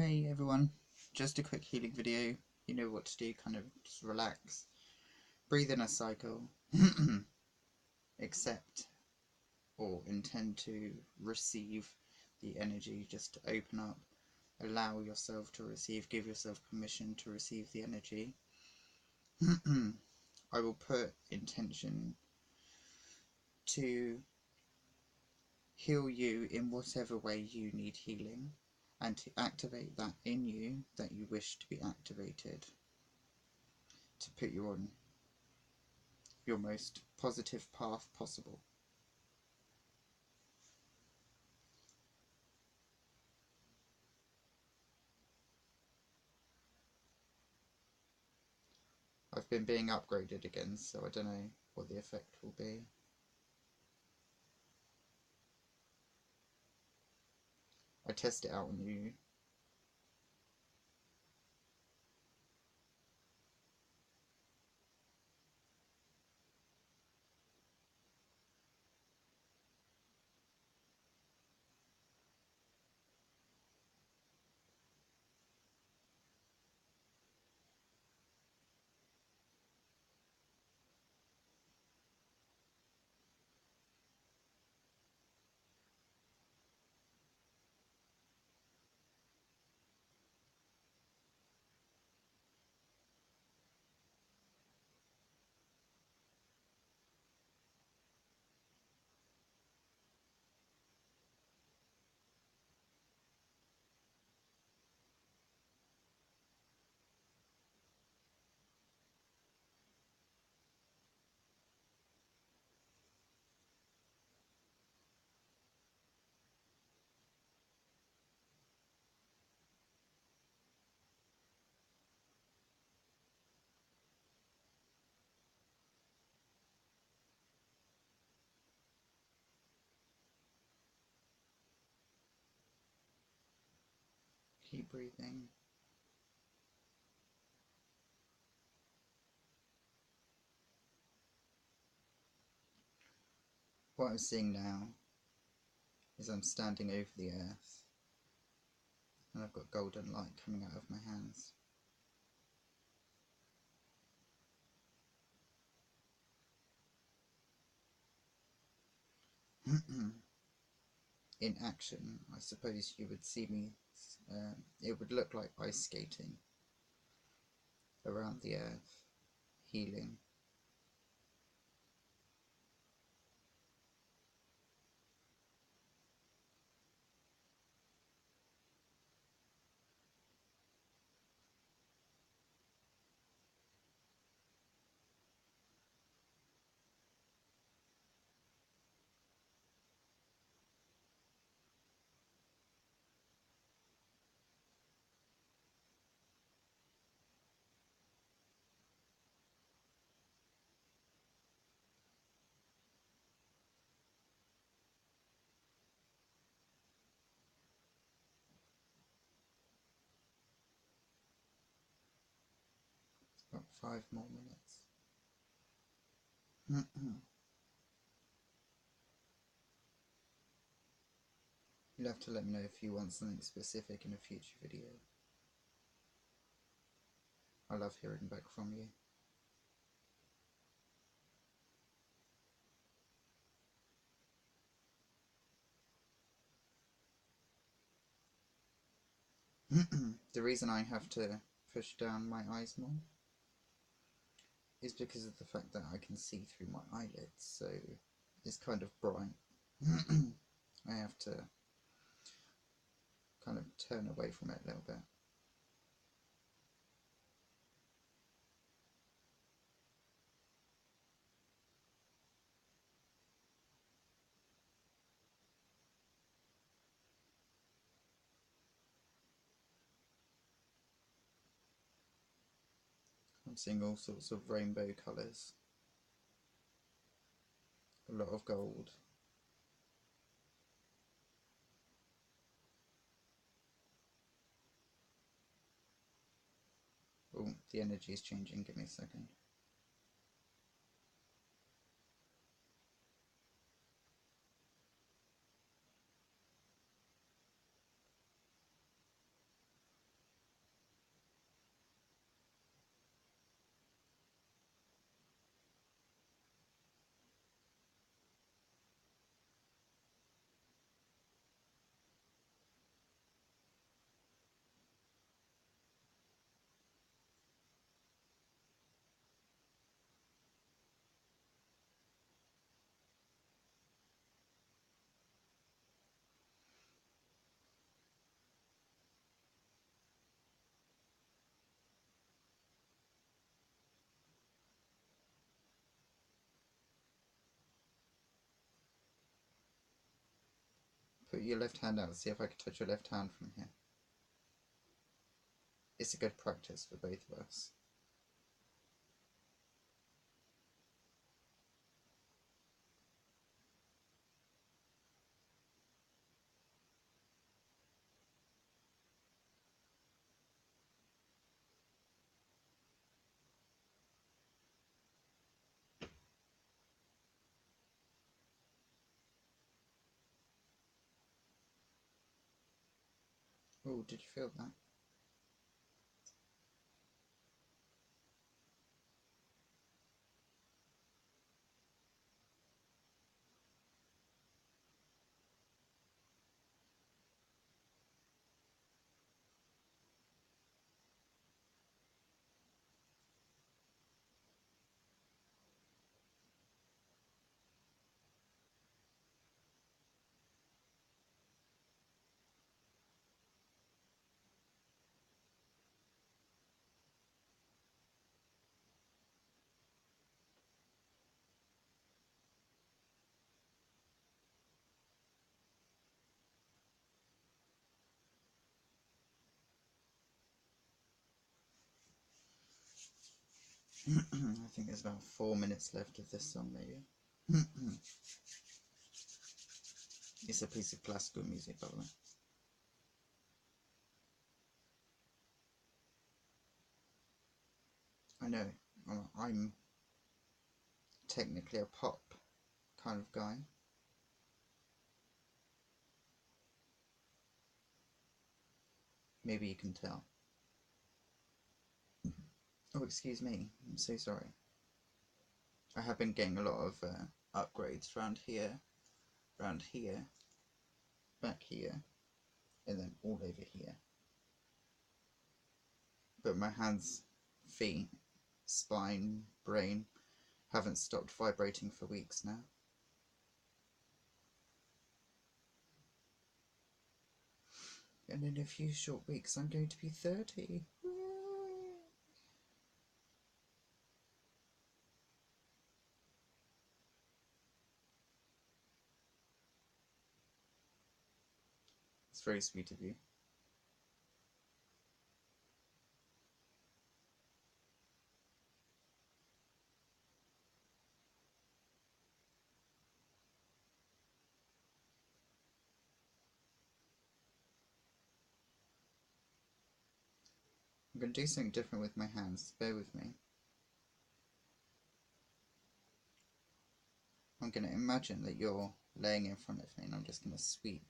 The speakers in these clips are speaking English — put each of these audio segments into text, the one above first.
Hey everyone, just a quick healing video. You know what to do, kind of just relax, breathe in a cycle, accept or intend to receive the energy, just to open up, allow yourself to receive, give yourself permission to receive the energy. I will put intention to heal you in whatever way you need healing, and to activate that in you that you wish to be activated, to put you on your most positive path possible. I've been being upgraded again, so I don't know what the effect will be. I test it out on you. Keep breathing. What I'm seeing now is I'm standing over the earth, and I've got golden light coming out of my hands. In action, I suppose you would see me, it would look like ice skating around the earth, healing. About 5 more minutes. You'll have to let me know if you want something specific in a future video. I love hearing back from you. The reason I have to push down my eyes more is because of the fact that I can see through my eyelids, so it's kind of bright. I have to kind of turn away from it a little bit. I'm seeing all sorts of rainbow colours, a lot of gold. Oh, the energy is changing, give me a second. Put your left hand out, see if I can touch your left hand from here. It's a good practice for both of us. Oh, did you feel that? I think there's about 4 minutes left of this song, maybe. It's a piece of classical music, by the way. I know, I'm technically a pop kind of guy. Maybe you can tell. Oh, excuse me, I'm so sorry. I have been getting a lot of upgrades around here, back here, and then all over here. But my hands, feet, spine, brain haven't stopped vibrating for weeks now. And in a few short weeks I'm going to be 30. It's very sweet of you. I'm going to do something different with my hands. Bear with me. I'm going to imagine that you're laying in front of me and I'm just going to sweep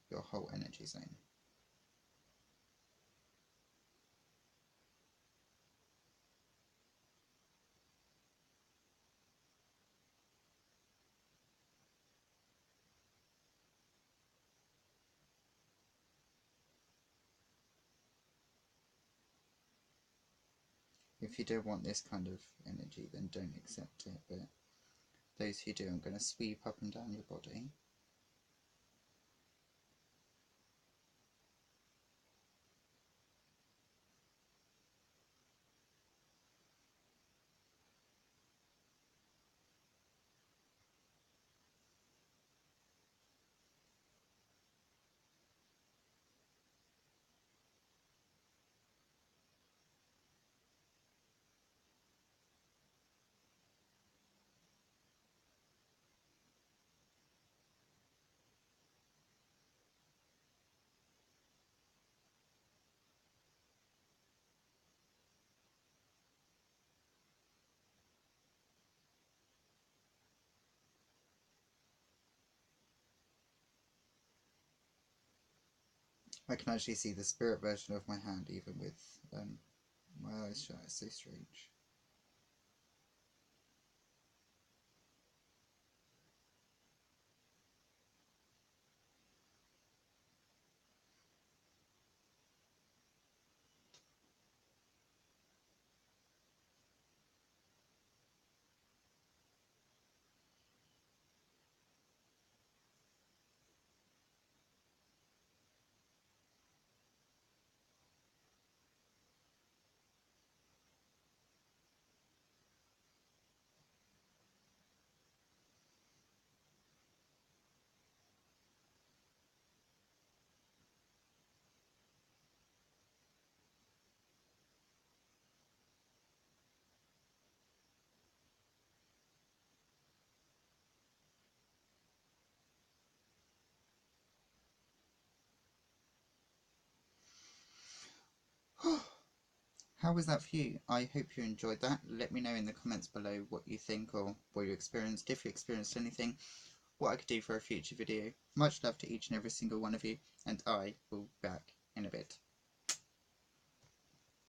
your whole energy zone. If you don't want this kind of energy, then don't accept it, but those who do, I'm going to sweep up and down your body. I can actually see the spirit version of my hand even with my eyes shut. It's so strange. how was that for you? I hope you enjoyed that. Let me know in the comments below what you think or what you experienced, if you experienced anything, what I could do for a future video. Much love to each and every single one of you, and I will be back in a bit.